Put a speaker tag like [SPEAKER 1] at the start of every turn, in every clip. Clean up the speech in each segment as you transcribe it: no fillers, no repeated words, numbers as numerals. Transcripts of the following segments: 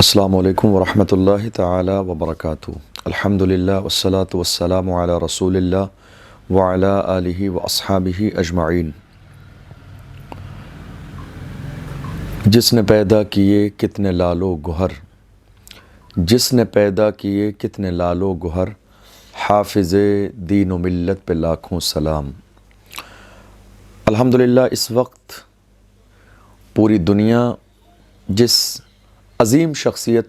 [SPEAKER 1] السلام علیکم ورحمۃ اللہ تعالی وبرکاتہ۔ الحمدللہ والصلاة والسلام علی رسول اللہ وعلی آلہ واصحابہ اجمعین۔ جس نے پیدا کیے کتنے لال و گہر، جس نے پیدا کیے کتنے لال و گہر، حافظ دین و ملت پہ لاکھوں سلام۔ الحمدللہ اس وقت پوری دنیا جس عظیم شخصیت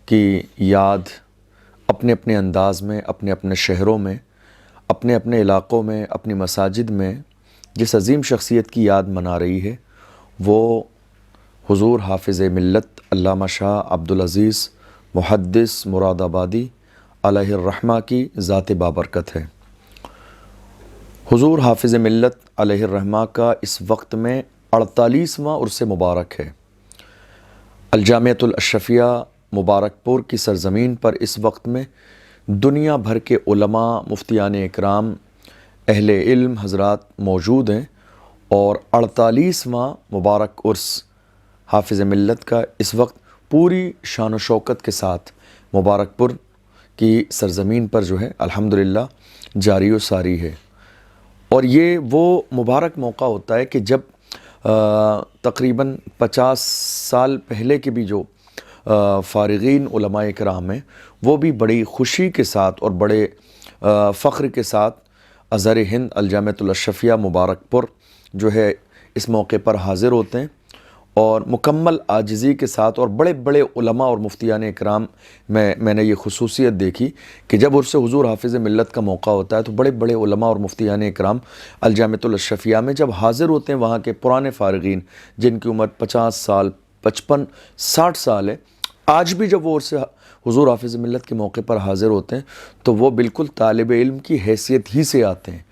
[SPEAKER 1] کی یاد اپنے اپنے انداز میں، اپنے اپنے شہروں میں، اپنے اپنے علاقوں میں، اپنی مساجد میں جس عظیم شخصیت کی یاد منا رہی ہے وہ حضور حافظ ملت علامہ شاہ عبدالعزیز محدث مراد آبادی علیہ الرحمہ کی ذات بابرکت ہے۔ حضور حافظ ملت علیہ الرحمہ کا اس وقت میں 48واں عرس مبارک ہے۔ الجامعۃ الاشرفیہ مبارک پور کی سرزمین پر اس وقت میں دنیا بھر کے علماء، مفتیان اکرام، اہل علم حضرات موجود ہیں اور 48واں مبارک عرس حافظ ملت کا اس وقت پوری شان و شوکت کے ساتھ مبارک پور کی سرزمین پر جو ہے الحمدللہ جاری و ساری ہے۔ اور یہ وہ مبارک موقع ہوتا ہے کہ جب تقریباً 50 سال پہلے کے بھی جو فارغین علماء کرام ہیں وہ بھی بڑی خوشی کے ساتھ اور بڑے فخر کے ساتھ ازہر ہند الجامعۃ الاشرفیہ مبارک پور جو ہے اس موقع پر حاضر ہوتے ہیں اور مکمل عاجزی کے ساتھ، اور بڑے بڑے علماء اور مفتیان اکرام میں نے یہ خصوصیت دیکھی کہ جب عرس حضور حافظ ملت کا موقع ہوتا ہے تو بڑے بڑے علماء اور مفتیان اکرام الجامعۃ الاشرفیہ میں جب حاضر ہوتے ہیں، وہاں کے پرانے فارغین جن کی عمر 50 سال، 55، 60 سال ہے، آج بھی جب وہ عرس حضور حافظ ملت کے موقع پر حاضر ہوتے ہیں تو وہ بالکل طالب علم کی حیثیت ہی سے آتے ہیں،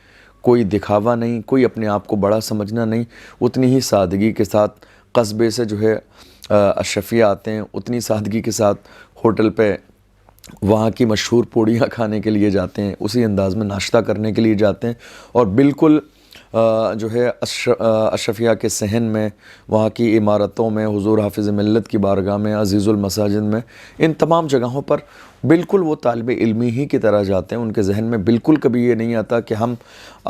[SPEAKER 1] کوئی دکھاوا نہیں، کوئی اپنے آپ کو بڑا سمجھنا نہیں، اتنی ہی سادگی کے ساتھ قصبے سے جو ہے اشرفیہ آتے ہیں، اتنی سادگی کے ساتھ ہوٹل پہ وہاں کی مشہور پوڑیاں کھانے کے لیے جاتے ہیں، اسی انداز میں ناشتہ کرنے کے لیے جاتے ہیں اور بالکل جو ہے اشرفیہ کے صحن میں، وہاں کی عمارتوں میں، حضور حافظ ملت کی بارگاہ میں، عزیز المساجد میں، ان تمام جگہوں پر بالکل وہ طالب علمی ہی کی طرح جاتے ہیں۔ ان کے ذہن میں بالکل کبھی یہ نہیں آتا کہ ہم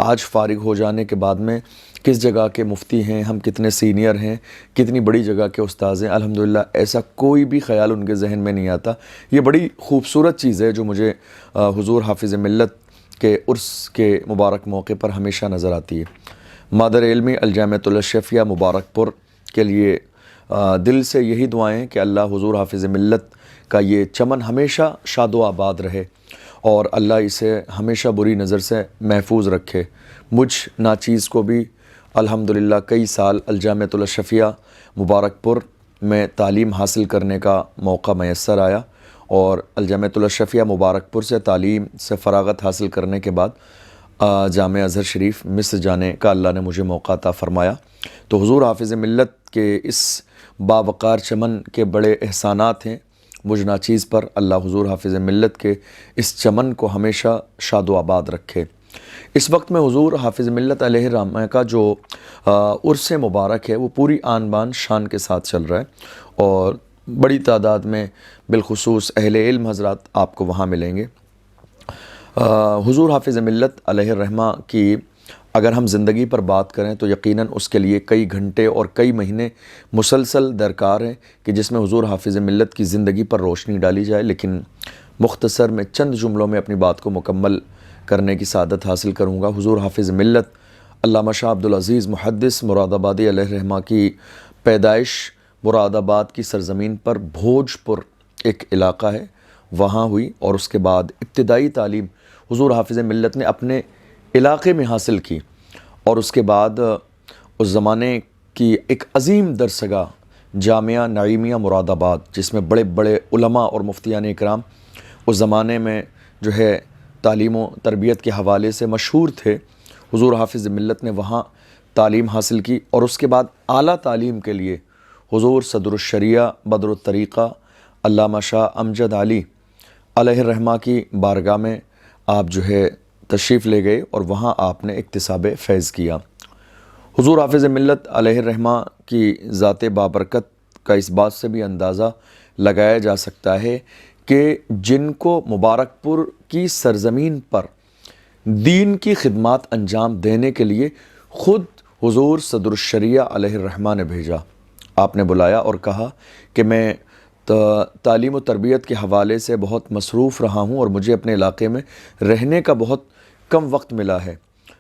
[SPEAKER 1] آج فارغ ہو جانے کے بعد میں کس جگہ کے مفتی ہیں، ہم کتنے سینئر ہیں، کتنی بڑی جگہ کے استاذ ہیں۔ الحمدللہ ایسا کوئی بھی خیال ان کے ذہن میں نہیں آتا۔ یہ بڑی خوبصورت چیز ہے جو مجھے حضور حافظ ملت کے عرس کے مبارک موقع پر ہمیشہ نظر آتی ہے۔ مادر علمی الجامعۃ الاشرفیہ مبارک پور کے لیے دل سے یہی دعائیں کہ اللہ حضور حافظ ملت کا یہ چمن ہمیشہ شاد و آباد رہے اور اللہ اسے ہمیشہ بری نظر سے محفوظ رکھے۔ مجھ ناچیز کو بھی الحمدللہ کئی سال الجامعۃ الاشرفیہ مبارک پور میں تعلیم حاصل کرنے کا موقع میسر آیا اور الجامعۃ الاشرفیہ مبارک پور سے تعلیم سے فراغت حاصل کرنے کے بعد جامعہ ازہر شریف مصر جانے کا اللہ نے مجھے موقع عطا فرمایا۔ تو حضور حافظ ملت کے اس باوقار چمن کے بڑے احسانات ہیں مجھ ناچیز پر۔ اللہ حضور حافظ ملت کے اس چمن کو ہمیشہ شاد و آباد رکھے۔ اس وقت میں حضور حافظ ملت علیہ الرحمہ کا جو عرس مبارک ہے وہ پوری آن بان شان کے ساتھ چل رہا ہے اور بڑی تعداد میں بالخصوص اہل علم حضرات آپ کو وہاں ملیں گے۔ حضور حافظ ملت علیہ الرحمہ کی اگر ہم زندگی پر بات کریں تو یقیناً اس کے لیے کئی گھنٹے اور کئی مہینے مسلسل درکار ہیں کہ جس میں حضور حافظ ملت کی زندگی پر روشنی ڈالی جائے، لیکن مختصر میں چند جملوں میں اپنی بات کو مکمل کرنے کی سعادت حاصل کروں گا۔ حضور حافظ ملت علامہ شاہ عبدالعزیز محدث مراد آبادی علیہ الرحمہ کی پیدائش مراد آباد کی سرزمین پر بھوج پور ایک علاقہ ہے، وہاں ہوئی اور اس کے بعد ابتدائی تعلیم حضور حافظ ملت نے اپنے علاقے میں حاصل کی اور اس کے بعد اس زمانے کی ایک عظیم درسگاہ جامعہ نعیمیہ مراد آباد جس میں بڑے بڑے علماء اور مفتیان اکرام اس زمانے میں جو ہے تعلیم و تربیت کے حوالے سے مشہور تھے، حضور حافظ ملت نے وہاں تعلیم حاصل کی اور اس کے بعد اعلیٰ تعلیم کے لیے حضور صدر الشریعہ بدر الطریقہ علامہ شاہ امجد علی علیہ الرحمہ کی بارگاہ میں آپ جو ہے تشریف لے گئے اور وہاں آپ نے اکتساب فیض کیا۔ حضور حافظ ملت علیہ الرحمہ کی ذات بابرکت کا اس بات سے بھی اندازہ لگایا جا سکتا ہے کہ جن کو مبارک پور کی سرزمین پر دین کی خدمات انجام دینے کے لیے خود حضور صدر الشریعہ علیہ الرحمہ نے بھیجا، آپ نے بلایا اور کہا کہ میں تعلیم و تربیت کے حوالے سے بہت مصروف رہا ہوں اور مجھے اپنے علاقے میں رہنے کا بہت کم وقت ملا ہے،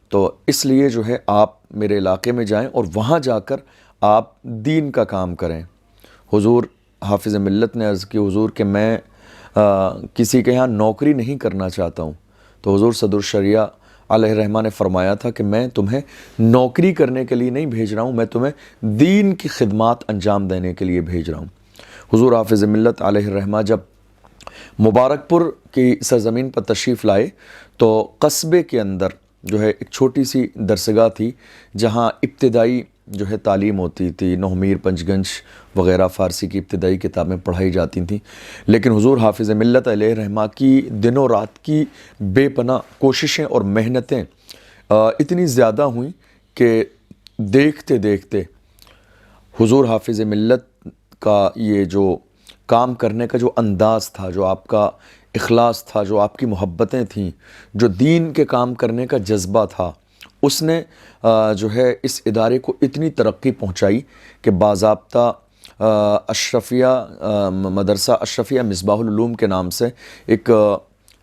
[SPEAKER 1] تو اس لیے جو ہے آپ میرے علاقے میں جائیں اور وہاں جا کر آپ دین کا کام کریں۔ حضور حافظ ملت نے عرض کی حضور کہ میں کسی کے یہاں نوکری نہیں کرنا چاہتا ہوں، تو حضور صدر الشریعہ علیہ الرحمہ نے فرمایا تھا کہ میں تمہیں نوکری کرنے کے لیے نہیں بھیج رہا ہوں، میں تمہیں دین کی خدمات انجام دینے کے لیے بھیج رہا ہوں۔ حضور حافظ ملت علیہ الرحمہ جب مبارک پور کی سرزمین پر تشریف لائے تو قصبے کے اندر جو ہے ایک چھوٹی سی درسگاہ تھی جہاں ابتدائی جو ہے تعلیم ہوتی تھی، نومیر، پنجگنج وغیرہ فارسی کی ابتدائی کتابیں پڑھائی جاتی تھیں، لیکن حضور حافظ ملت علیہ الرحمہ کی دنوں رات کی بے پناہ کوششیں اور محنتیں اتنی زیادہ ہوئیں کہ دیکھتے دیکھتے حضور حافظ ملت کا یہ جو کام کرنے کا جو انداز تھا، جو آپ کا اخلاص تھا، جو آپ کی محبتیں تھیں، جو دین کے کام کرنے کا جذبہ تھا، اس نے جو ہے اس ادارے کو اتنی ترقی پہنچائی کہ باضابطہ اشرفیہ مدرسہ اشرفیہ مصباح العلوم کے نام سے ایک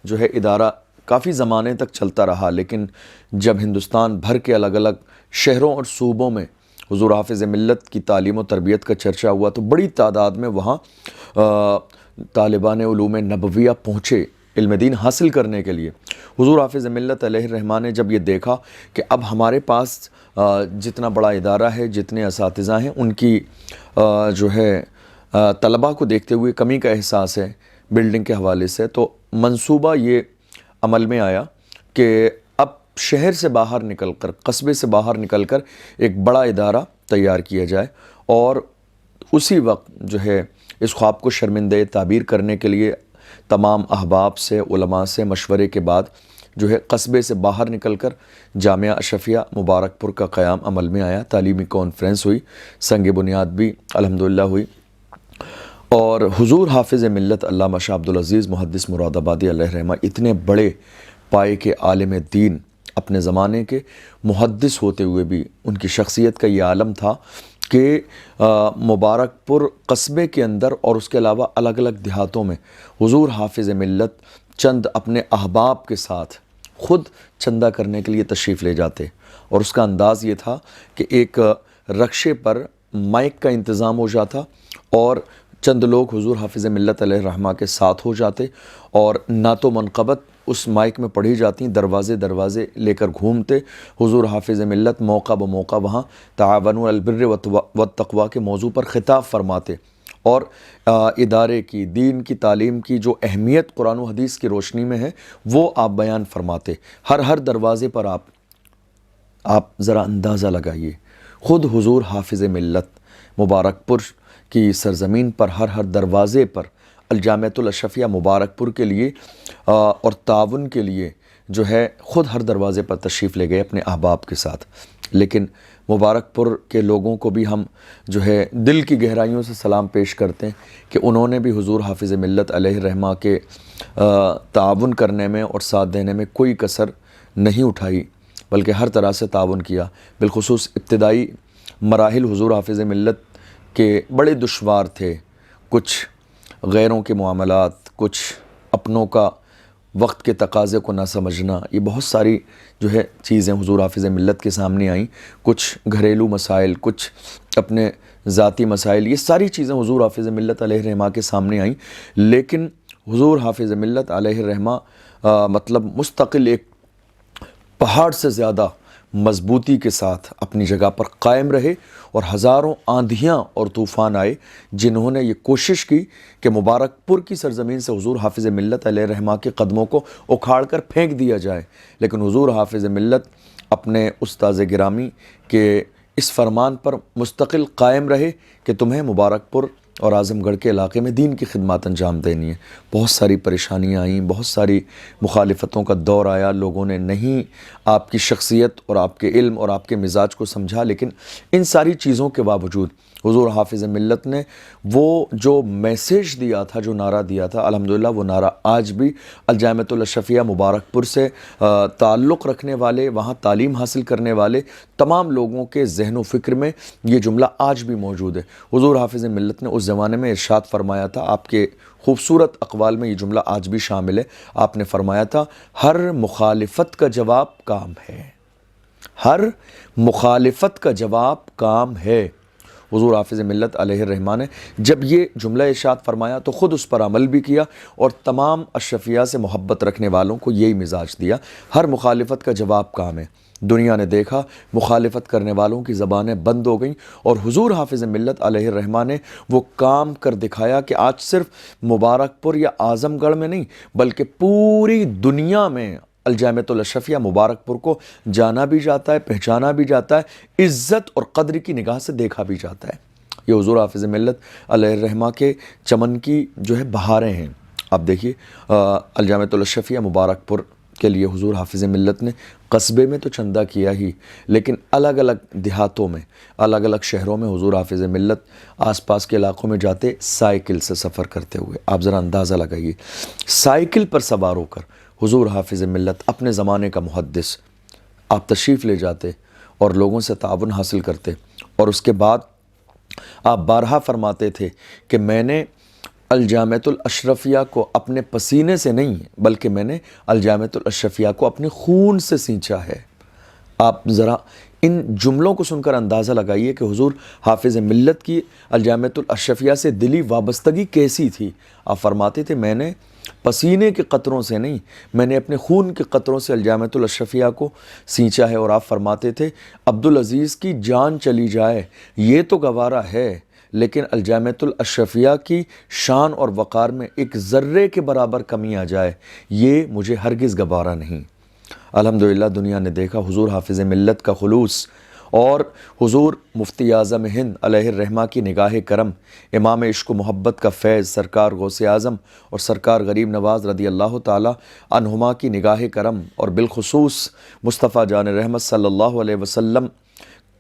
[SPEAKER 1] جو ہے ادارہ کافی زمانے تک چلتا رہا، لیکن جب ہندوستان بھر کے الگ الگ شہروں اور صوبوں میں حضور حافظ ملت کی تعلیم و تربیت کا چرچا ہوا تو بڑی تعداد میں وہاں طالبان علوم نبویہ پہنچے علم دین حاصل کرنے کے لیے۔ حضور حافظ ملت علیہ الرحمہ نے جب یہ دیکھا کہ اب ہمارے پاس جتنا بڑا ادارہ ہے، جتنے اساتذہ ہیں، ان کی جو ہے طلباء کو دیکھتے ہوئے کمی کا احساس ہے بلڈنگ کے حوالے سے، تو منصوبہ یہ عمل میں آیا کہ اب شہر سے باہر نکل کر، قصبے سے باہر نکل کر ایک بڑا ادارہ تیار کیا جائے، اور اسی وقت جو ہے اس خواب کو شرمندہ تعبیر کرنے کے لیے تمام احباب سے، علماء سے مشورے کے بعد جو ہے قصبے سے باہر نکل کر جامعہ اشرفیہ مبارک پور کا قیام عمل میں آیا۔ تعلیمی کانفرنس ہوئی، سنگ بنیاد بھی الحمدللہ ہوئی، اور حضور حافظ ملت علامہ شاہ عبدالعزیز محدث مراد آبادی علیہ الرحمہ اتنے بڑے پائے کے عالم دین، اپنے زمانے کے محدث ہوتے ہوئے بھی ان کی شخصیت کا یہ عالم تھا کہ مبارک پور قصبے کے اندر اور اس کے علاوہ الگ الگ دیہاتوں میں حضور حافظ ملت چند اپنے احباب کے ساتھ خود چندہ کرنے کے لیے تشریف لے جاتے، اور اس کا انداز یہ تھا کہ ایک رکشے پر مائک کا انتظام ہو جاتا اور چند لوگ حضور حافظ ملت علیہ الرحمہ کے ساتھ ہو جاتے اور نعت و منقبت اس مائک میں پڑھی جاتی، دروازے دروازے لے کر گھومتے، حضور حافظ ملت موقع بموقع وہاں تعاونوا علی البر والتقوی کے موضوع پر خطاب فرماتے، اور ادارے کی، دین کی تعلیم کی جو اہمیت قرآن و حدیث کی روشنی میں ہے وہ آپ بیان فرماتے۔ ہر دروازے پر آپ ذرا اندازہ لگائیے، خود حضور حافظ ملت مبارک پور کی سرزمین پر ہر دروازے پر الجامعۃ الاشرفیہ مبارک پور کے لیے اور تعاون کے لیے جو ہے خود ہر دروازے پر تشریف لے گئے اپنے احباب کے ساتھ۔ لیکن مبارک پور کے لوگوں کو بھی ہم جو ہے دل کی گہرائیوں سے سلام پیش کرتے ہیں کہ انہوں نے بھی حضور حافظ ملت علیہ الرحمہ کے تعاون کرنے میں اور ساتھ دینے میں کوئی کسر نہیں اٹھائی، بلکہ ہر طرح سے تعاون کیا۔ بالخصوص ابتدائی مراحل حضور حافظ ملت کے بڑے دشوار تھے، کچھ غیروں کے معاملات، کچھ اپنوں کا وقت کے تقاضے کو نہ سمجھنا، یہ بہت ساری جو ہے چیزیں حضور حافظ ملت کے سامنے آئیں، کچھ گھریلو مسائل، کچھ اپنے ذاتی مسائل، یہ ساری چیزیں حضور حافظ ملت علیہ الرحمہ کے سامنے آئیں، لیکن حضور حافظ ملت علیہ الرحمہ مطلب مستقل ایک پہاڑ سے زیادہ مضبوطی کے ساتھ اپنی جگہ پر قائم رہے، اور ہزاروں آندھیاں اور طوفان آئے جنہوں نے یہ کوشش کی کہ مبارک پور کی سرزمین سے حضور حافظ ملت علیہ الرحمہ کے قدموں کو اکھاڑ کر پھینک دیا جائے، لیکن حضور حافظ ملت اپنے استاذ گرامی کے اس فرمان پر مستقل قائم رہے کہ تمہیں مبارک پور اور اعظم گڑھ کے علاقے میں دین کی خدمات انجام دینی ہے۔ بہت ساری پریشانیاں آئیں، بہت ساری مخالفتوں کا دور آیا، لوگوں نے نہیں آپ کی شخصیت اور آپ کے علم اور آپ کے مزاج کو سمجھا، لیکن ان ساری چیزوں کے باوجود حضور حافظ ملت نے وہ جو میسیج دیا تھا، جو نعرہ دیا تھا، الحمدللہ وہ نعرہ آج بھی الجامعۃ الاشرفیہ مبارک پور سے تعلق رکھنے والے، وہاں تعلیم حاصل کرنے والے تمام لوگوں کے ذہن و فکر میں یہ جملہ آج بھی موجود ہے۔ حضور حافظ ملت نے اس زمانے میں ارشاد فرمایا تھا، آپ کے خوبصورت اقوال میں یہ جملہ آج بھی شامل ہے۔ آپ نے فرمایا تھا، ہر مخالفت کا جواب کام ہے، ہر مخالفت کا جواب کام ہے۔ حضور حافظ ملت علیہ الرحمہ نے جب یہ جملہ ارشاد فرمایا تو خود اس پر عمل بھی کیا اور تمام اشرفیہ سے محبت رکھنے والوں کو یہی مزاج دیا، ہر مخالفت کا جواب کام ہے۔ دنیا نے دیکھا مخالفت کرنے والوں کی زبانیں بند ہو گئیں اور حضور حافظ ملت علیہ الرحمہ نے وہ کام کر دکھایا کہ آج صرف مبارک پور یا اعظم گڑھ میں نہیں بلکہ پوری دنیا میں الجامعۃ الاشرفیہ مبارک پور کو جانا بھی جاتا ہے، پہچانا بھی جاتا ہے، عزت اور قدر کی نگاہ سے دیکھا بھی جاتا ہے۔ یہ حضور حافظ ملت علیہ الرحمہ کے چمن کی جو ہے بہاریں ہیں۔ اب دیکھیے الجامعۃ الاشرفیہ مبارک پور کے لیے حضور حافظ ملت نے قصبے میں تو چندہ کیا ہی، لیکن الگ الگ دیہاتوں میں، الگ الگ شہروں میں حضور حافظ ملت آس پاس کے علاقوں میں جاتے سائیکل سے سفر کرتے ہوئے۔ آپ ذرا اندازہ لگائیے، سائیکل پر سوار ہو کر حضور حافظ ملت اپنے زمانے کا محدث آپ تشریف لے جاتے اور لوگوں سے تعاون حاصل کرتے، اور اس کے بعد آپ بارہا فرماتے تھے کہ میں نے الجامعۃ الاشرفیہ کو اپنے پسینے سے نہیں بلکہ میں نے الجامعۃ الاشرفیہ کو اپنے خون سے سینچا ہے۔ آپ ذرا ان جملوں کو سن کر اندازہ لگائیے کہ حضور حافظ ملت کی الجامعۃ الاشرفیہ سے دلی وابستگی کیسی تھی۔ آپ فرماتے تھے، میں نے پسینے کے قطروں سے نہیں، میں نے اپنے خون کے قطروں سے الجامعۃ الاشرفیہ کو سینچا ہے۔ اور آپ فرماتے تھے، عبدالعزیز کی جان چلی جائے یہ تو گوارا ہے، لیکن الجامعۃ الاشرفیہ کی شان اور وقار میں ایک ذرے کے برابر کمی آ جائے یہ مجھے ہرگز گوارا نہیں۔ الحمدللہ دنیا نے دیکھا حضور حافظ ملت کا خلوص اور حضور مفتی اعظم ہند علیہ الرحمہ کی نگاہ کرم، امام عشق و محبت کا فیض سرکار غوث اعظم اور سرکار غریب نواز رضی اللہ تعالی عنہما کی نگاہ کرم، اور بالخصوص مصطفیٰ جان رحمت صلی اللہ علیہ وسلم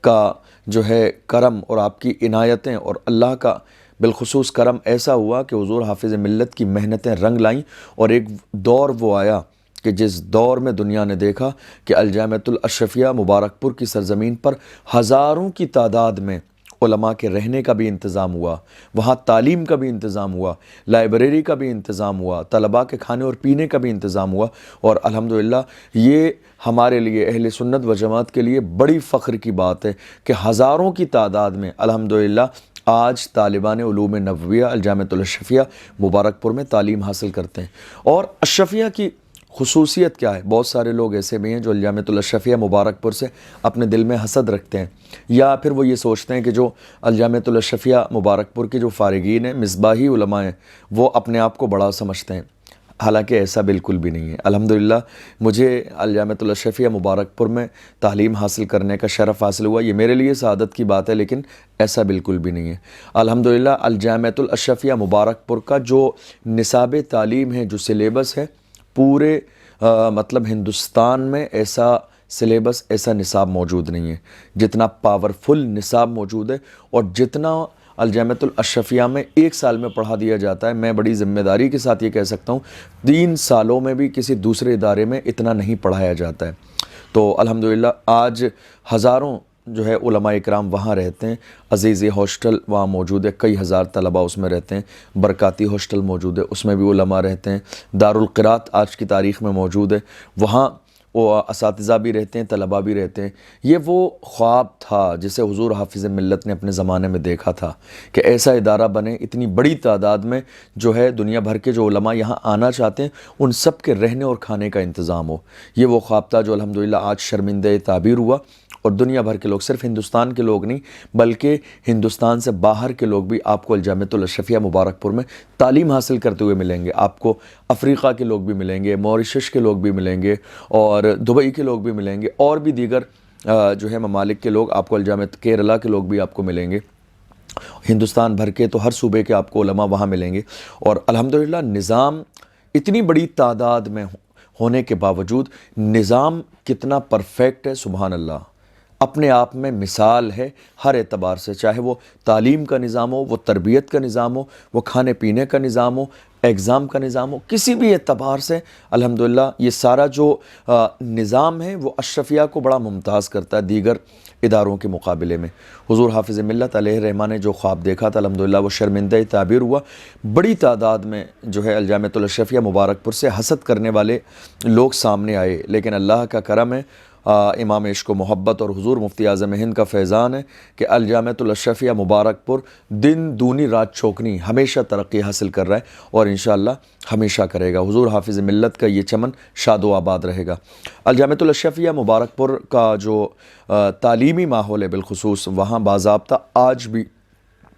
[SPEAKER 1] کا جو ہے کرم اور آپ کی عنایتیں، اور اللہ کا بالخصوص کرم ایسا ہوا کہ حضور حافظ ملت کی محنتیں رنگ لائیں، اور ایک دور وہ آیا کہ جس دور میں دنیا نے دیکھا کہ الجامعۃ الاشرفیہ مبارک پور کی سرزمین پر ہزاروں کی تعداد میں علماء کے رہنے کا بھی انتظام ہوا، وہاں تعلیم کا بھی انتظام ہوا، لائبریری کا بھی انتظام ہوا، طلباء کے کھانے اور پینے کا بھی انتظام ہوا، اور الحمدللہ یہ ہمارے لیے اہل سنت و جماعت کے لیے بڑی فخر کی بات ہے کہ ہزاروں کی تعداد میں الحمدللہ آج طالبان علوم نبویہ الجامعۃ الاشرفیہ مبارک پور میں تعلیم حاصل کرتے ہیں۔ اور اشرفیہ کی خصوصیت کیا ہے؟ بہت سارے لوگ ایسے بھی ہیں جو الجامعۃ الاشرفیہ مبارک پور سے اپنے دل میں حسد رکھتے ہیں، یا پھر وہ یہ سوچتے ہیں کہ جو الجامعۃ الاشرفیہ مبارک پور کے جو فارغین ہیں، مصباحی علماء ہیں، وہ اپنے آپ کو بڑا سمجھتے ہیں، حالانکہ ایسا بالکل بھی نہیں ہے۔ الحمدللہ مجھے الجامعۃ الاشرفیہ مبارک پور میں تعلیم حاصل کرنے کا شرف حاصل ہوا، یہ میرے لیے سعادت کی بات ہے، لیکن ایسا بالکل بھی نہیں ہے۔ الحمدللہ الجامعۃ الاشرفیہ مبارک پور کا جو نصاب تعلیم ہے، جو سلیبس ہے، پورے مطلب ہندوستان میں ایسا سلیبس، ایسا نصاب موجود نہیں ہے جتنا پاورفل نصاب موجود ہے، اور جتنا الجامعۃ الاشرفیہ میں ایک سال میں پڑھا دیا جاتا ہے، میں بڑی ذمہ داری کے ساتھ یہ کہہ سکتا ہوں 3 سالوں میں بھی کسی دوسرے ادارے میں اتنا نہیں پڑھایا جاتا ہے۔ تو الحمدللہ آج ہزاروں جو ہے علماء اکرام وہاں رہتے ہیں، عزیزی ہاسٹل وہاں موجود ہے، کئی ہزار طلباء اس میں رہتے ہیں، برکاتی ہاسٹل موجود ہے، اس میں بھی علماء رہتے ہیں، دارالقرات آج کی تاریخ میں موجود ہے، وہاں وہ اساتذہ بھی رہتے ہیں، طلباء بھی رہتے ہیں۔ یہ وہ خواب تھا جسے حضور حافظ ملت نے اپنے زمانے میں دیکھا تھا کہ ایسا ادارہ بنے، اتنی بڑی تعداد میں جو ہے دنیا بھر کے جو علماء یہاں آنا چاہتے ہیں ان سب کے رہنے اور کھانے کا انتظام ہو۔ یہ وہ خواب تھا جو الحمدللہ آج شرمندہ تعبیر ہوا، اور دنیا بھر کے لوگ، صرف ہندوستان کے لوگ نہیں بلکہ ہندوستان سے باہر کے لوگ بھی آپ کو الجامعۃ الاشرفیہ مبارک پور میں تعلیم حاصل کرتے ہوئے ملیں گے۔ آپ کو افریقہ کے لوگ بھی ملیں گے، موریشس کے لوگ بھی ملیں گے، اور دبئی کے لوگ بھی ملیں گے، اور بھی دیگر جو ہے ممالک کے لوگ آپ کو الجامعۃ کیرلا کے لوگ بھی آپ کو ملیں گے۔ ہندوستان بھر کے تو ہر صوبے کے آپ کو علماء وہاں ملیں گے، اور الحمدللہ نظام اتنی بڑی تعداد میں ہونے کے باوجود نظام کتنا پرفیکٹ ہے، سبحان اللہ۔ اپنے آپ میں مثال ہے ہر اعتبار سے، چاہے وہ تعلیم کا نظام ہو، وہ تربیت کا نظام ہو، وہ کھانے پینے کا نظام ہو، ایگزام کا نظام ہو، کسی بھی اعتبار سے الحمدللہ یہ سارا جو نظام ہے وہ اشرفیہ کو بڑا ممتاز کرتا ہے دیگر اداروں کے مقابلے میں۔ حضور حافظ ملت علیہ الرحمہ نے جو خواب دیکھا تھا الحمدللہ وہ شرمندہ تعبیر ہوا۔ بڑی تعداد میں جو ہے الجامعۃ الاشرفیہ مبارک پور سے حسد کرنے والے لوگ سامنے آئے، لیکن اللہ کا کرم ہے، امام عشق و محبت اور حضور مفتی اعظم ہند کا فیضان ہے کہ الجامعۃ الاشرفیہ مبارک پور دن دونی رات چوکنی ہمیشہ ترقی حاصل کر رہا ہے اور انشاءاللہ ہمیشہ کرے گا۔ حضور حافظ ملت کا یہ چمن شاد و آباد رہے گا۔ الجامعۃ الاشرفیہ مبارک پور کا جو تعلیمی ماحول ہے بالخصوص، وہاں باضابطہ آج بھی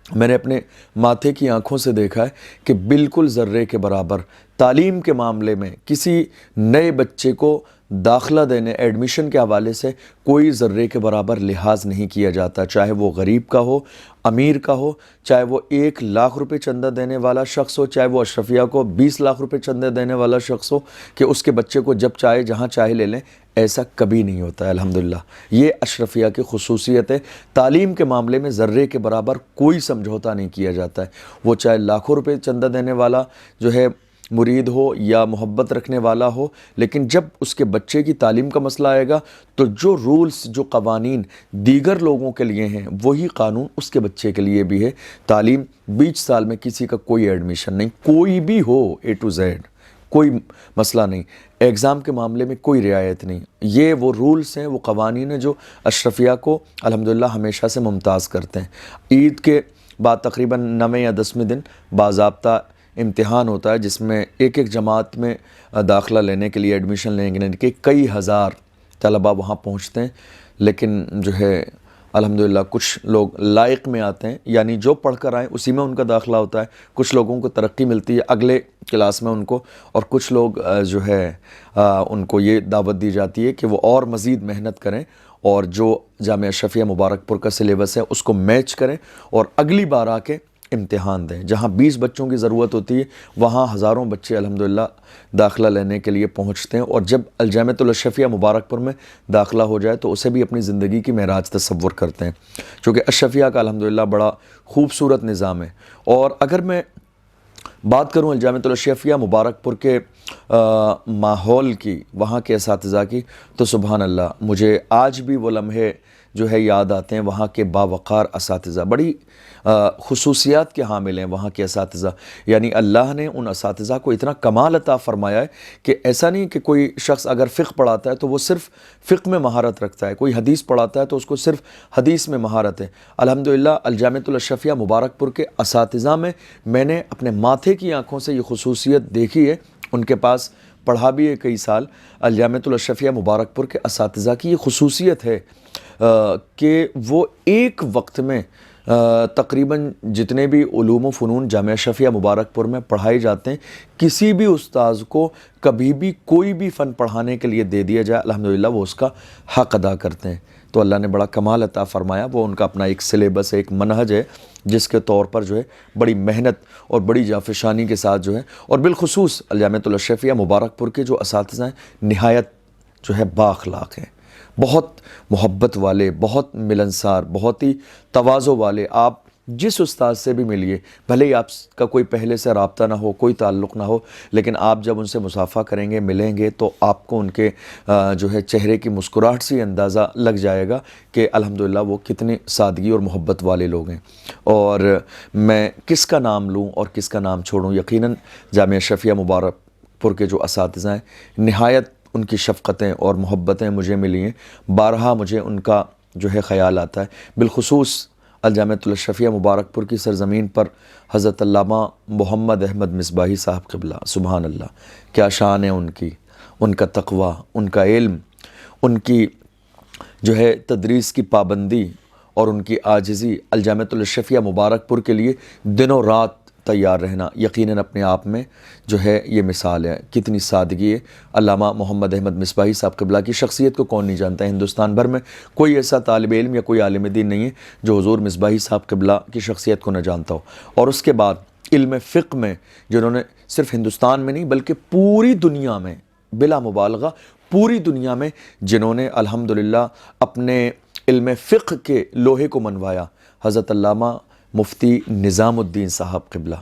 [SPEAKER 1] میں نے اپنے ماتھے کی آنکھوں سے دیکھا ہے کہ بالکل ذرے کے برابر تعلیم کے معاملے میں کسی نئے بچے کو داخلہ دینے ایڈمیشن کے حوالے سے کوئی ذرے کے برابر لحاظ نہیں کیا جاتا، چاہے وہ غریب کا ہو، امیر کا ہو، چاہے وہ 1 لاکھ روپے چندہ دینے والا شخص ہو، چاہے وہ اشرفیہ کو 20 لاکھ روپے چندہ دینے والا شخص ہو کہ اس کے بچے کو جب چاہے جہاں چاہے لے لیں، ایسا کبھی نہیں ہوتا ہے الحمدللہ۔ یہ اشرفیہ کی خصوصیت ہے، تعلیم کے معاملے میں ذرے کے برابر کوئی سمجھوتا نہیں کیا جاتا ہے، وہ چاہے لاکھوں روپے چندہ دینے والا جو ہے مرید ہو یا محبت رکھنے والا ہو، لیکن جب اس کے بچے کی تعلیم کا مسئلہ آئے گا تو جو رولز جو قوانین دیگر لوگوں کے لیے ہیں وہی قانون اس کے بچے کے لیے بھی ہے۔ تعلیم 20 سال میں کسی کا کوئی ایڈمیشن نہیں، کوئی بھی ہو A to Z، کوئی مسئلہ نہیں، ایگزام کے معاملے میں کوئی رعایت نہیں۔ یہ وہ رولز ہیں، وہ قوانین ہیں جو اشرفیہ کو الحمدللہ ہمیشہ سے ممتاز کرتے ہیں۔ عید کے بعد تقریباً 9ویں یا 10ویں دن باضابطہ امتحان ہوتا ہے جس میں ایک ایک جماعت میں داخلہ لینے کے لیے ایڈمیشن لینے کے کئی ہزار طلبہ وہاں پہنچتے ہیں، لیکن جو ہے الحمدللہ کچھ لوگ لائق میں آتے ہیں، یعنی جو پڑھ کر آئیں اسی میں ان کا داخلہ ہوتا ہے۔ کچھ لوگوں کو ترقی ملتی ہے اگلے کلاس میں ان کو، اور کچھ لوگ جو ہے ان کو یہ دعوت دی جاتی ہے کہ وہ اور مزید محنت کریں اور جو جامعہ اشرفیہ مبارک پور کا سلیبس ہے اس کو میچ کریں اور اگلی بار آ کے امتحان دیں۔ جہاں 20 بچوں کی ضرورت ہوتی ہے وہاں ہزاروں بچے الحمدللہ داخلہ لینے کے لیے پہنچتے ہیں، اور جب الجامعۃ الاشرفیہ مبارک پور میں داخلہ ہو جائے تو اسے بھی اپنی زندگی کی معراج تصور کرتے ہیں، چونکہ اشرفیہ کا الحمدللہ بڑا خوبصورت نظام ہے۔ اور اگر میں بات کروں الجامعۃ الاشرفیہ مبارک پور کے ماحول کی، وہاں کے اساتذہ کی، تو سبحان اللہ مجھے آج بھی وہ لمحے جو ہے یاد آتے ہیں۔ وہاں کے باوقار اساتذہ بڑی خصوصیات کے حامل ہیں وہاں کے اساتذہ، یعنی اللہ نے ان اساتذہ کو اتنا کمال عطا فرمایا ہے کہ ایسا نہیں کہ کوئی شخص اگر فقہ پڑھاتا ہے تو وہ صرف فقہ میں مہارت رکھتا ہے، کوئی حدیث پڑھاتا ہے تو اس کو صرف حدیث میں مہارت ہے۔ الحمدللہ الجامعۃ الاشرفیہ مبارک پور کے اساتذہ میں نے اپنے ماتھے کی آنکھوں سے یہ خصوصیت دیکھی ہے، ان کے پاس پڑھا بھی ہے کئی سال۔ الجامعۃ الاشرفیہ مبارک پور کے اساتذہ کی یہ خصوصیت ہے کہ وہ ایک وقت میں تقریباً جتنے بھی علوم و فنون جامعہ اشرفیہ مبارک پور میں پڑھائے جاتے ہیں، کسی بھی استاذ کو کبھی بھی کوئی بھی فن پڑھانے کے لیے دے دیا جائے الحمدللہ وہ اس کا حق ادا کرتے ہیں۔ تو اللہ نے بڑا کمال عطا فرمایا، وہ ان کا اپنا ایک سلیبس ہے، ایک منہج ہے جس کے طور پر جو ہے بڑی محنت اور بڑی جافشانی کے ساتھ جو ہے، اور بالخصوص الجامعۃ الاشرفیہ مبارک پور کے جو اساتذہ ہیں نہایت جو ہے بااخلاق ہیں، بہت محبت والے، بہت ملنسار، بہت ہی تواضع والے۔ آپ جس استاد سے بھی ملیے، بھلے ہی آپ کا کوئی پہلے سے رابطہ نہ ہو، کوئی تعلق نہ ہو، لیکن آپ جب ان سے مصافحہ کریں گے، ملیں گے، تو آپ کو ان کے جو ہے چہرے کی مسکراہٹ سے اندازہ لگ جائے گا کہ الحمدللہ وہ کتنی سادگی اور محبت والے لوگ ہیں۔ اور میں کس کا نام لوں اور کس کا نام چھوڑوں، یقیناً جامعہ اشرفیہ مبارک پور کے جو اساتذہ ہیں نہایت ان کی شفقتیں اور محبتیں مجھے ملی ہیں، بارہا مجھے ان کا جو ہے خیال آتا ہے۔ بالخصوص الجامعۃ الاشرفیہ مبارک پور کی سرزمین پر حضرت علامہ محمد احمد مصباحی صاحب قبلہ، سبحان اللہ کیا شان ہے ان کی، ان کا تقویٰ، ان کا علم، ان کی جو ہے تدریس کی پابندی اور ان کی عاجزی، الجامعۃ الاشرفیہ مبارک پور کے لیے دن و رات تیار رہنا یقیناً اپنے آپ میں جو ہے یہ مثال ہے۔ کتنی سادگی ہے علامہ محمد احمد مصباحی صاحب قبلہ کی شخصیت کو کون نہیں جانتا ہے، ہندوستان بھر میں کوئی ایسا طالب علم یا کوئی عالم دین نہیں ہے جو حضور مصباحی صاحب قبلہ کی شخصیت کو نہ جانتا ہو۔ اور اس کے بعد علم فقہ میں جنہوں نے صرف ہندوستان میں نہیں بلکہ پوری دنیا میں بلا مبالغہ پوری دنیا میں جنہوں نے الحمدللہ اپنے علم فقہ کے لوہے کو منوایا حضرت علامہ مفتی نظام الدین صاحب قبلہ۔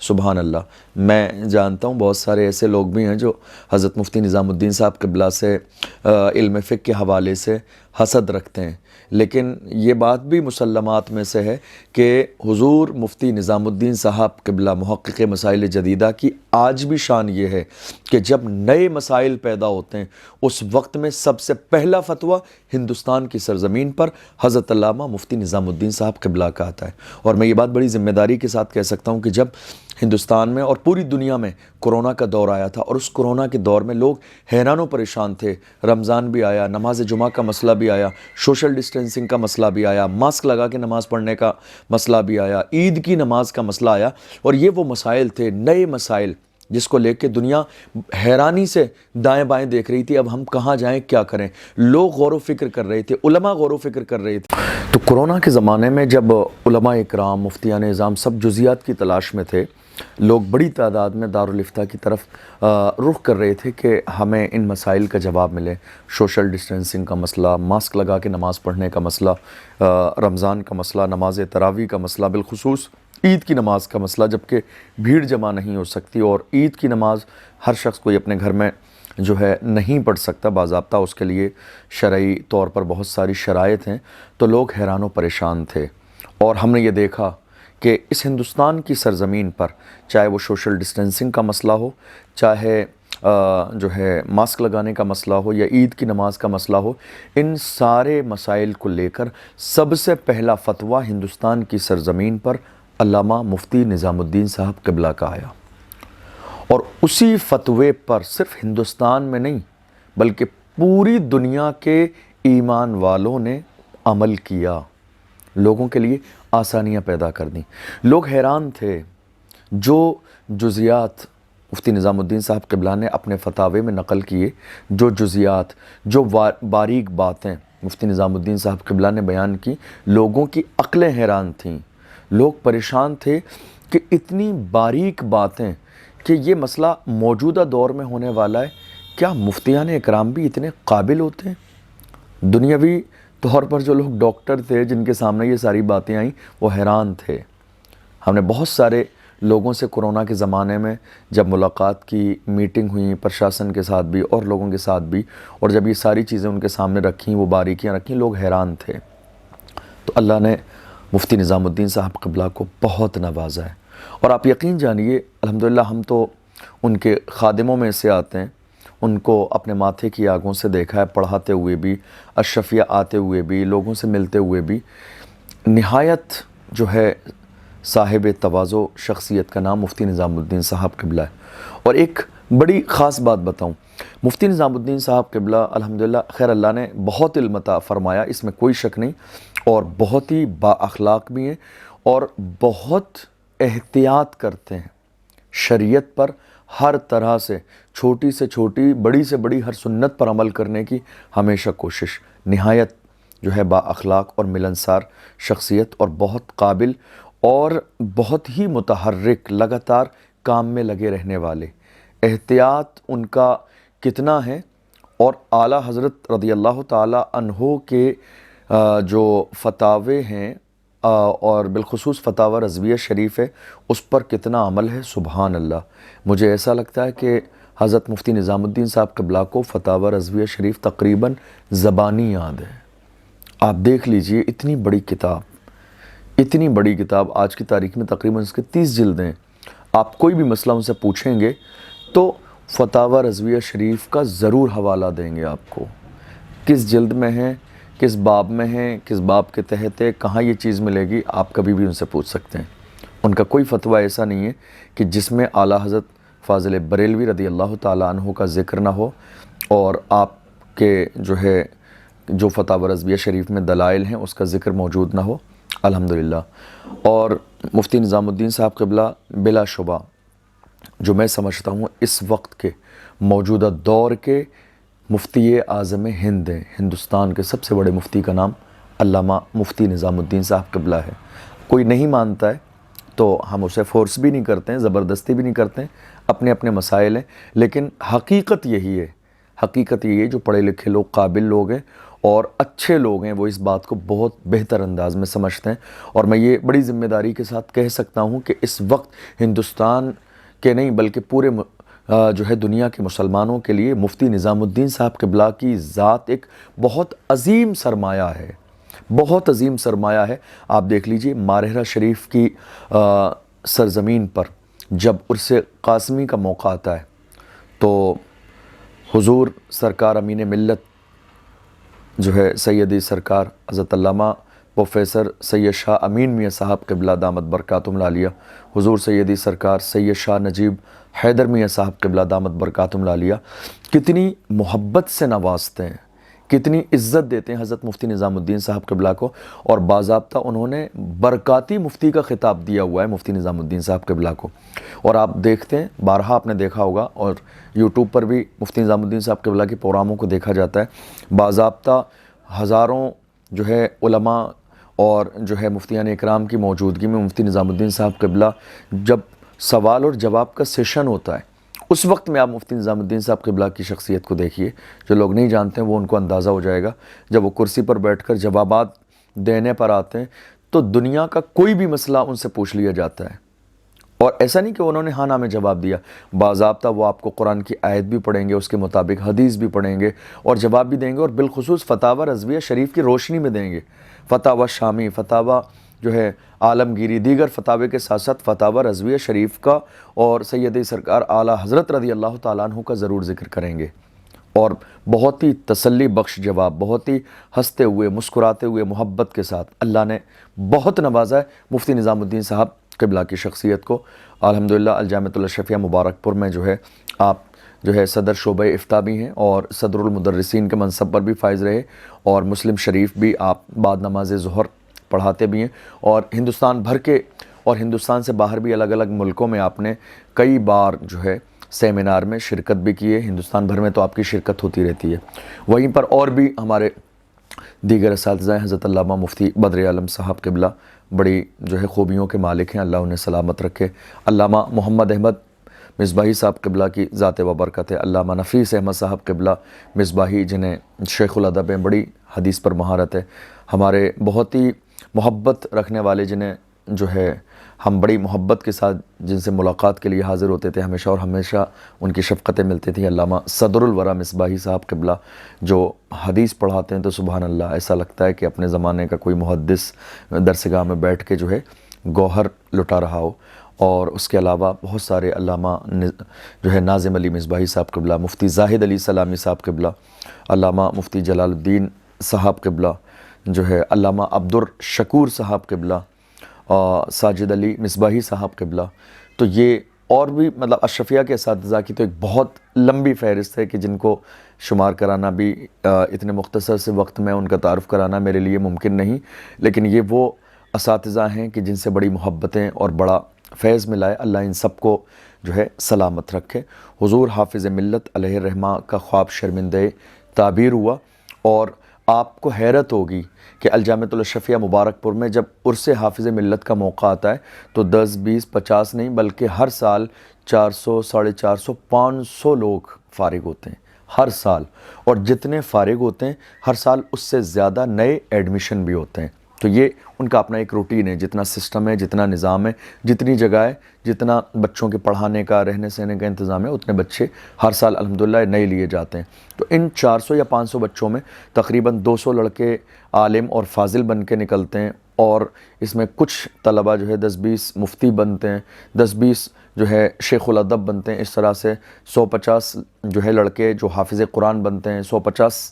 [SPEAKER 1] سبحان اللہ، میں جانتا ہوں بہت سارے ایسے لوگ بھی ہیں جو حضرت مفتی نظام الدین صاحب قبلہ سے علم فقہ کے حوالے سے حسد رکھتے ہیں، لیکن یہ بات بھی مسلمات میں سے ہے کہ حضور مفتی نظام الدین صاحب قبلہ محقق مسائل جدیدہ کی آج بھی شان یہ ہے کہ جب نئے مسائل پیدا ہوتے ہیں اس وقت میں سب سے پہلا فتویٰ ہندوستان کی سرزمین پر حضرت علامہ مفتی نظام الدین صاحب قبلہ کا آتا ہے۔ اور میں یہ بات بڑی ذمہ داری کے ساتھ کہہ سکتا ہوں کہ جب ہندوستان میں اور پوری دنیا میں کرونا کا دور آیا تھا اور اس کرونا کے دور میں لوگ حیران و پریشان تھے، رمضان بھی آیا، نماز جمعہ کا مسئلہ بھی آیا، سوشل ڈسٹینسنگ کا مسئلہ بھی آیا، ماسک لگا کے نماز پڑھنے کا مسئلہ بھی آیا، عید کی نماز کا مسئلہ آیا، اور یہ وہ مسائل تھے، نئے مسائل جس کو لے کے دنیا حیرانی سے دائیں بائیں دیکھ رہی تھی، اب ہم کہاں جائیں، کیا کریں۔ لوگ غور و فکر کر رہے تھے، علماء غور و فکر کر رہے تھے۔ تو کرونا کے زمانے میں جب علماء اکرام، مفتیان اعظام سب جزیات کی تلاش میں تھے، لوگ بڑی تعداد میں دارالافتاء کی طرف رخ کر رہے تھے کہ ہمیں ان مسائل کا جواب ملے۔ سوشل ڈسٹینسنگ کا مسئلہ، ماسک لگا کے نماز پڑھنے کا مسئلہ، رمضان کا مسئلہ، نماز تراویح کا مسئلہ، بالخصوص عید کی نماز کا مسئلہ، جبکہ بھیڑ جمع نہیں ہو سکتی اور عید کی نماز ہر شخص کوئی اپنے گھر میں جو ہے نہیں پڑھ سکتا باضابطہ، اس کے لیے شرعی طور پر بہت ساری شرائط ہیں، تو لوگ حیران و پریشان تھے۔ اور ہم نے یہ دیکھا کہ اس ہندوستان کی سرزمین پر چاہے وہ سوشل ڈسٹینسنگ کا مسئلہ ہو، چاہے جو ہے ماسک لگانے کا مسئلہ ہو یا عید کی نماز کا مسئلہ ہو، ان سارے مسائل کو لے کر سب سے پہلا فتویٰ ہندوستان کی سرزمین پر علامہ مفتی نظام الدین صاحب قبلہ کا آیا، اور اسی فتوے پر صرف ہندوستان میں نہیں بلکہ پوری دنیا کے ایمان والوں نے عمل کیا، لوگوں کے لیے آسانیاں پیدا کر دیں۔ لوگ حیران تھے، جو جزیات مفتی نظام الدین صاحب قبلہ نے اپنے فتاوے میں نقل کیے، جو جزیات، جو باریک باتیں مفتی نظام الدین صاحب قبلہ نے بیان کی، لوگوں کی عقلیں حیران تھیں، لوگ پریشان تھے کہ اتنی باریک باتیں، کہ یہ مسئلہ موجودہ دور میں ہونے والا ہے، کیا مفتیان اکرام بھی اتنے قابل ہوتے ہیں؟ دنیاوی طور پر جو لوگ ڈاکٹر تھے جن کے سامنے یہ ساری باتیں آئیں، وہ حیران تھے۔ ہم نے بہت سارے لوگوں سے کرونا کے زمانے میں جب ملاقات کی، میٹنگ ہوئی پرشاسن کے ساتھ بھی اور لوگوں کے ساتھ بھی، اور جب یہ ساری چیزیں ان کے سامنے رکھیں، وہ باریکیاں رکھیں، لوگ حیران تھے۔ تو اللہ نے مفتی نظام الدین صاحب قبلہ کو بہت نوازا ہے، اور آپ یقین جانیے الحمدللہ ہم تو ان کے خادموں میں سے آتے ہیں، ان کو اپنے ماتھے کی آگوں سے دیکھا ہے، پڑھاتے ہوئے بھی، اشرفیہ آتے ہوئے بھی، لوگوں سے ملتے ہوئے بھی۔ نہایت جو ہے صاحب تواضع شخصیت کا نام مفتی نظام الدین صاحب قبلہ ہے۔ اور ایک بڑی خاص بات بتاؤں، مفتی نظام الدین صاحب قبلہ الحمدللہ خیر اللہ نے بہت علم عطا فرمایا، اس میں کوئی شک نہیں، اور بہت ہی با اخلاق بھی ہیں اور بہت احتیاط کرتے ہیں شریعت پر، ہر طرح سے چھوٹی سے چھوٹی، بڑی سے بڑی ہر سنت پر عمل کرنے کی ہمیشہ کوشش۔ نہایت جو ہے با اخلاق اور ملنسار شخصیت، اور بہت قابل اور بہت ہی متحرک، لگاتار کام میں لگے رہنے والے۔ احتیاط ان کا کتنا ہے، اور اعلیٰ حضرت رضی اللہ تعالی عنہ کے جو فتاوے ہیں اور بالخصوص فتاوی رضویہ شریف ہے، اس پر کتنا عمل ہے، سبحان اللہ۔ مجھے ایسا لگتا ہے کہ حضرت مفتی نظام الدین صاحب قبلہ کو فتاوی رضویہ شریف تقریباً زبانی یاد ہے۔ آپ دیکھ لیجئے، اتنی بڑی کتاب آج کی تاریخ میں تقریباً اس کے 30 جلدیں، آپ کوئی بھی مسئلہ ان سے پوچھیں گے تو فتاوی رضویہ شریف کا ضرور حوالہ دیں گے آپ کو، کس جلد میں ہیں، کس باب میں ہیں، کس باب کے تحت ہے، کہاں یہ چیز ملے گی، آپ کبھی بھی ان سے پوچھ سکتے ہیں۔ ان کا کوئی فتویٰ ایسا نہیں ہے کہ جس میں اعلیٰ حضرت فاضل بریلوی رضی اللہ تعالیٰ عنہ کا ذکر نہ ہو، اور آپ کے جو فتاوی رضویہ شریف میں دلائل ہیں اس کا ذکر موجود نہ ہو، الحمدللہ۔ اور مفتی نظام الدین صاحب قبلہ بلا شبہ جو میں سمجھتا ہوں اس وقت کے موجودہ دور کے مفتی اعظم ہند ہیں، ہندوستان کے سب سے بڑے مفتی کا نام علامہ مفتی نظام الدین صاحب قبلہ ہے۔ کوئی نہیں مانتا ہے تو ہم اسے فورس بھی نہیں کرتے ہیں، زبردستی بھی نہیں کرتے ہیں، اپنے اپنے مسائل ہیں، لیکن حقیقت یہی ہے، جو پڑھے لکھے لوگ، قابل لوگ ہیں اور اچھے لوگ ہیں وہ اس بات کو بہت بہتر انداز میں سمجھتے ہیں، اور میں یہ بڑی ذمہ داری کے ساتھ کہہ سکتا ہوں کہ اس وقت ہندوستان کے نہیں بلکہ پورے جو ہے دنیا کے مسلمانوں کے لیے مفتی نظام الدین صاحب قبلہ کی ذات ایک بہت عظیم سرمایہ ہے، بہت عظیم سرمایہ ہے۔ آپ دیکھ لیجئے ماہرہ شریف کی سرزمین پر جب عرس قاسمی کا موقع آتا ہے تو حضور سرکار امین ملت جو ہے سیدی سرکار حضرت علامہ پروفیسر سید شاہ امین میاں صاحب قبلہ دامت برکاتہم العالیہ، حضور سیدی سرکار سید شاہ نجیب حیدر میاں صاحب قبلہ دامت برکاتہم العالیہ کتنی محبت سے نوازتے ہیں، کتنی عزت دیتے ہیں حضرت مفتی نظام الدین صاحب قبلہ کو، اور باضابطہ انہوں نے برکاتی مفتی کا خطاب دیا ہوا ہے مفتی نظام الدین صاحب قبلہ کو۔ اور آپ دیکھتے ہیں، بارہا آپ نے دیکھا ہوگا، اور یوٹیوب پر بھی مفتی نظام الدین صاحب قبلہ کے پروگراموں کو دیکھا جاتا ہے، باضابطہ ہزاروں جو ہے علماء اور جو ہے مفتیان اکرام کی موجودگی میں مفتی نظام الدین صاحب قبلہ جب سوال اور جواب کا سیشن ہوتا ہے، اس وقت میں آپ مفتی نظام الدین صاحب قبلہ کی شخصیت کو دیکھیے۔ جو لوگ نہیں جانتے ہیں وہ ان کو اندازہ ہو جائے گا، جب وہ کرسی پر بیٹھ کر جوابات دینے پر آتے ہیں تو دنیا کا کوئی بھی مسئلہ ان سے پوچھ لیا جاتا ہے، اور ایسا نہیں کہ انہوں نے ہاں نہ میں جواب دیا، باضابطہ وہ آپ کو قرآن کی آیت بھی پڑھیں گے، اس کے مطابق حدیث بھی پڑھیں گے اور جواب بھی دیں گے، اور بالخصوص فتاوی رضویہ شریف کی روشنی میں دیں گے۔ فتاوی شامی، فتاوی جو ہے عالمگیری، دیگر فتاوی کے ساتھ ساتھ فتاوی رضویہ شریف کا اور سید سرکار اعلیٰ حضرت رضی اللہ تعالیٰ عنہ کا ضرور ذکر کریں گے، اور بہت ہی تسلی بخش جواب، بہت ہی ہنستے ہوئے مسکراتے ہوئے محبت کے ساتھ اللہ نے بہت نوازا ہے مفتی نظام الدین صاحب قبلہ کی شخصیت کو۔ الحمدللہ الجامعۃ الاشرفیہ مبارک پور میں جو ہے آپ جو ہے صدر شعبہ افتاء بھی ہیں اور صدر المدرسین کے منصب پر بھی فائز رہے، اور مسلم شریف بھی آپ بعد نماز ظہر پڑھاتے بھی ہیں، اور ہندوستان بھر کے اور ہندوستان سے باہر بھی الگ الگ ملکوں میں آپ نے کئی بار جو ہے سیمینار میں شرکت بھی کی ہے۔ ہندوستان بھر میں تو آپ کی شرکت ہوتی رہتی ہے، وہیں پر اور بھی ہمارے دیگر اساتذہ ہیں، حضرت علامہ مفتی بدر عالم صاحب قبلہ بڑی جو ہے خوبیوں کے مالک ہیں، اللہ انہیں سلامت رکھے۔ علامہ محمد احمد مصباحی صاحب قبلہ کی ذات و برکت ہے، علامہ نفیس احمد صاحب قبلہ مصباحی جنہیں شیخ الادب ہیں، بڑی حدیث پر مہارت ہے، ہمارے بہت ہی محبت رکھنے والے جنہیں جو ہے ہم بڑی محبت کے ساتھ جن سے ملاقات کے لیے حاضر ہوتے تھے ہمیشہ، اور ہمیشہ ان کی شفقتیں ملتی تھیں، علامہ صدر الورا مصباحی صاحب قبلہ جو حدیث پڑھاتے ہیں تو سبحان اللہ ایسا لگتا ہے کہ اپنے زمانے کا کوئی محدث درسگاہ میں بیٹھ کے جو ہے گوہر لٹا رہا ہو۔ اور اس کے علاوہ بہت سارے علامہ جو ہے ناظم علی مصباحی صاحب قبلہ، مفتی زاہد علی سلامی صاحب قبلہ، علامہ مفتی جلال الدین صاحب قبلہ، جو ہے علامہ عبدالشکور صاحب قبلہ، ساجد علی مصباحی صاحب قبلہ، تو یہ اور بھی مطلب اشرفیہ کے اساتذہ کی تو ایک بہت لمبی فہرست ہے کہ جن کو شمار کرانا بھی اتنے مختصر سے وقت میں ان کا تعارف کرانا میرے لیے ممکن نہیں، لیکن یہ وہ اساتذہ ہیں کہ جن سے بڑی محبتیں اور بڑا فیض ملا ہے، اللہ ان سب کو جو ہے سلامت رکھے۔ حضور حافظ ملت علیہ الرحمہ کا خواب شرمندہ تعبیر ہوا، اور آپ کو حیرت ہوگی کہ الجامعۃ الاشرفیہ مبارک پور میں جب عرس حافظ ملت کا موقع آتا ہے تو 10 20 50 نہیں بلکہ ہر سال 400 450 500 لوگ فارغ ہوتے ہیں ہر سال، اور جتنے فارغ ہوتے ہیں ہر سال اس سے زیادہ نئے ایڈمیشن بھی ہوتے ہیں۔ تو یہ ان کا اپنا ایک روٹین ہے، جتنا سسٹم ہے، جتنا نظام ہے، جتنی جگہ ہے، جتنا بچوں کے پڑھانے کا رہنے سہنے کا انتظام ہے، اتنے بچے ہر سال الحمدللہ نئے لیے جاتے ہیں۔ تو ان 400 یا 500 بچوں میں تقریباً 200 لڑکے عالم اور فاضل بن کے نکلتے ہیں، اور اس میں کچھ طلبہ جو ہے 10 20 مفتی بنتے ہیں، 10 20 جو ہے شیخ الادب بنتے ہیں، اس طرح سے 150 جو ہے لڑکے جو حافظ قرآن بنتے ہیں، 150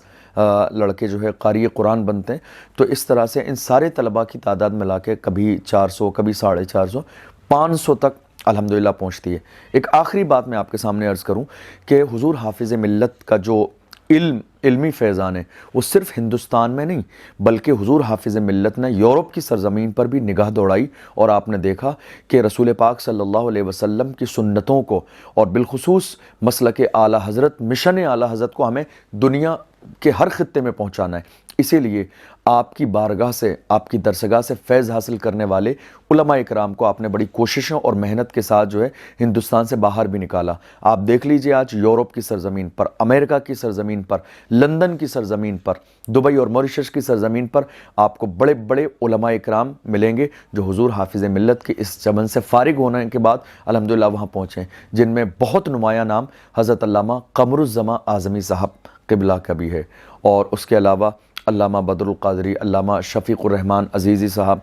[SPEAKER 1] لڑکے جو ہے قاری قرآن بنتے ہیں۔ تو اس طرح سے ان سارے طلباء کی تعداد ملا کے کبھی 400 کبھی 450 500 تک الحمدللہ پہنچتی ہے۔ ایک آخری بات میں آپ کے سامنے عرض کروں کہ حضور حافظ ملت کا جو علمی فیضان ہے وہ صرف ہندوستان میں نہیں بلکہ حضور حافظ ملت نے یورپ کی سرزمین پر بھی نگاہ دوڑائی، اور آپ نے دیکھا کہ رسول پاک صلی اللہ علیہ وسلم کی سنتوں کو اور بالخصوص مسلک اعلیٰ حضرت، مشن اعلیٰ حضرت کو ہمیں دنیا کے ہر خطے میں پہنچانا ہے۔ اسی لیے آپ کی بارگاہ سے، آپ کی درسگاہ سے فیض حاصل کرنے والے علماء اکرام کو آپ نے بڑی کوششوں اور محنت کے ساتھ جو ہے ہندوستان سے باہر بھی نکالا۔ آپ دیکھ لیجئے آج یورپ کی سرزمین پر، امریکہ کی سرزمین پر لندن کی سرزمین پر، دبئی اور موریشس کی سرزمین پر آپ کو بڑے بڑے علماء اکرام ملیں گے جو حضور حافظ ملت کے اس چمن سے فارغ ہونے کے بعد الحمدللہ وہاں پہنچے ہیں، جن میں بہت نمایاں نام حضرت علامہ قمر الزماں اعظمی صاحب قبلہ کا بھی ہے، اور اس کے علاوہ علامہ بدر القادری، علامہ شفیق الرحمن عزیزی صاحب،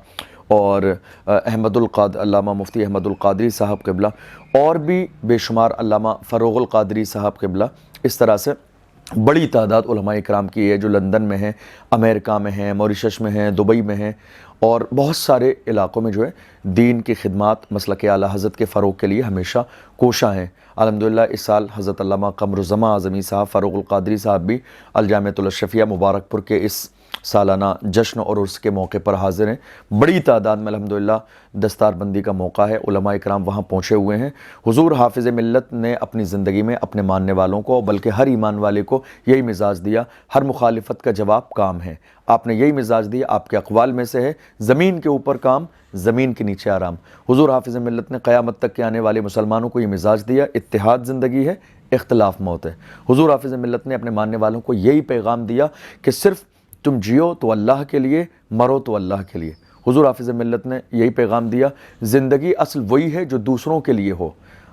[SPEAKER 1] اور علامہ مفتی احمد القادری صاحب قبلہ، اور بھی بے شمار علامہ فروغ القادری صاحب قبلہ. اس طرح سے بڑی تعداد علماء اکرام کی ہے جو لندن میں ہیں، امریکہ میں ہیں، موریشس میں ہیں، دبئی میں ہیں، اور بہت سارے علاقوں میں جو ہے دین کی خدمات مسلک اعلیٰ حضرت کے فروغ کے لیے ہمیشہ کوشاں ہیں. الحمدللہ اس سال حضرت علامہ قمر الزماں اعظمی صاحب، فروغ القادری صاحب بھی الجامعۃ الاشرفیہ مبارک پور کے اس سالانہ جشن اور عرس کے موقع پر حاضر ہیں. بڑی تعداد میں الحمدللہ دستار بندی کا موقع ہے، علماء اکرام وہاں پہنچے ہوئے ہیں. حضور حافظ ملت نے اپنی زندگی میں اپنے ماننے والوں کو، بلکہ ہر ایمان والے کو یہی مزاج دیا، ہر مخالفت کا جواب کام ہے. آپ نے یہی مزاج دیا، آپ کے اقوال میں سے ہے زمین کے اوپر کام، زمین کے نیچے آرام. حضور حافظ ملت نے قیامت تک کے آنے والے مسلمانوں کو یہ مزاج دیا، اتحاد زندگی ہے، اختلاف موت ہے. حضور حافظ ملت نے اپنے ماننے والوں کو یہی پیغام دیا کہ صرف تم جیو تو اللہ کے لیے، مرو تو اللہ کے لیے. حضور حافظ ملت نے یہی پیغام دیا، زندگی اصل وہی ہے جو دوسروں کے لیے ہو.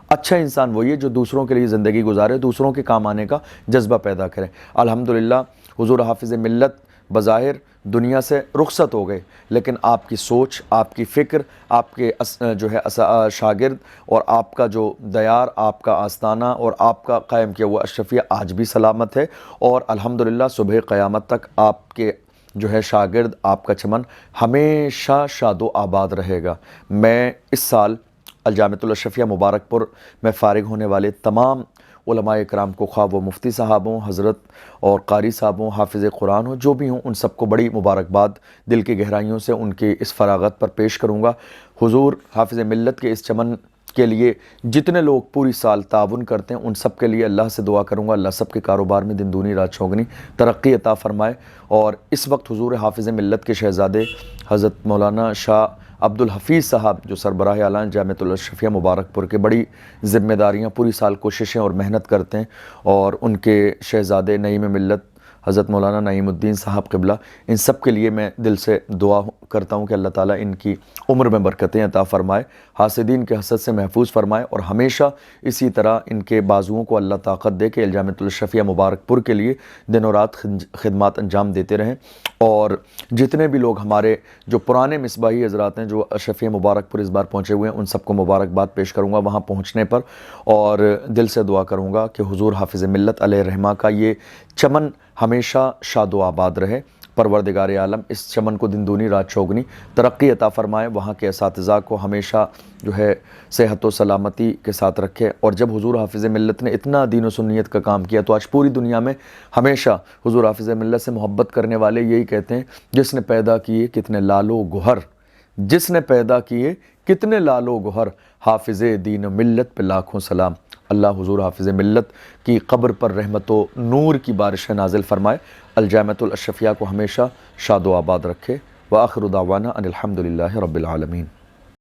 [SPEAKER 1] اچھا انسان وہی ہے جو دوسروں کے لیے زندگی گزارے، دوسروں کے کام آنے کا جذبہ پیدا کرے. الحمدللہ حضور حافظ ملت بظاہر دنیا سے رخصت ہو گئے، لیکن آپ کی سوچ، آپ کی فکر، آپ کے جو ہے شاگرد، اور آپ کا جو دیار، آپ کا آستانہ اور آپ کا قائم کیا ہوا اشرفیہ آج بھی سلامت ہے، اور الحمدللہ صبح قیامت تک آپ کے جو ہے شاگرد، آپ کا چمن ہمیشہ شاد و آباد رہے گا. میں اس سال الجامعۃ الاشرفیہ مبارک پور میں فارغ ہونے والے تمام علماء اکرام کو، خواہ وہ مفتی صاحب ہوں، حضرت اور قاری صاحب ہوں، حافظ قرآن ہوں، جو بھی ہوں، ان سب کو بڑی مبارکباد دل کی گہرائیوں سے ان کی اس فراغت پر پیش کروں گا. حضور حافظ ملت کے اس چمن کے لیے جتنے لوگ پوری سال تعاون کرتے ہیں، ان سب کے لیے اللہ سے دعا کروں گا اللہ سب کے کاروبار میں دن دونی رات چوگنی ترقی عطا فرمائے. اور اس وقت حضور حافظ ملت کے شہزادے حضرت مولانا شاہ عبد الحفیظ صاحب جو سربراہ اعلان جامعۃ الاشرفیہ مبارک پور کے بڑی ذمہ داریاں، پوری سال کوششیں اور محنت کرتے ہیں، اور ان کے شہزادے نعیم ملت حضرت مولانا نعیم الدین صاحب قبلہ، ان سب کے لیے میں دل سے دعا کرتا ہوں کہ اللہ تعالیٰ ان کی عمر میں برکتیں عطا فرمائے، حاسدین کے حسد سے محفوظ فرمائے، اور ہمیشہ اسی طرح ان کے بازوؤں کو اللہ طاقت دے کہ الجامعۃ الاشرفیہ مبارک پور کے لیے دن و رات خدمات انجام دیتے رہیں. اور جتنے بھی لوگ ہمارے جو پرانے مصباحی حضرات ہیں جو اشرفیہ مبارک پور اس بار پہنچے ہوئے ہیں، ان سب کو مبارکباد پیش کروں گا وہاں پہنچنے پر، اور دل سے دعا کروں گا کہ حضور حافظ ملت علیہ رحمہ کا یہ چمن ہمیشہ شاد و آباد رہے. پروردگار عالم اس چمن کو دن دونی رات چوگنی ترقی عطا فرمائے، وہاں کے اساتذہ کو ہمیشہ جو ہے صحت و سلامتی کے ساتھ رکھے. اور جب حضور حافظ ملت نے اتنا دین و سنیت کا کام کیا تو آج پوری دنیا میں ہمیشہ حضور حافظ ملت سے محبت کرنے والے یہی کہتے ہیں، جس نے پیدا کیے کتنے لال و گوہر، جس نے پیدا کیے کتنے لال و گوہر، حافظ دین و ملت پہ لاکھوں سلام. اللہ حضور حافظ ملت کی قبر پر رحمت و نور کی بارشیں نازل فرمائے، الجامعۃ الاشرفیہ کو ہمیشہ شاد و آباد رکھے. وآخر دعوانا ان الحمدللہ رب العالمین.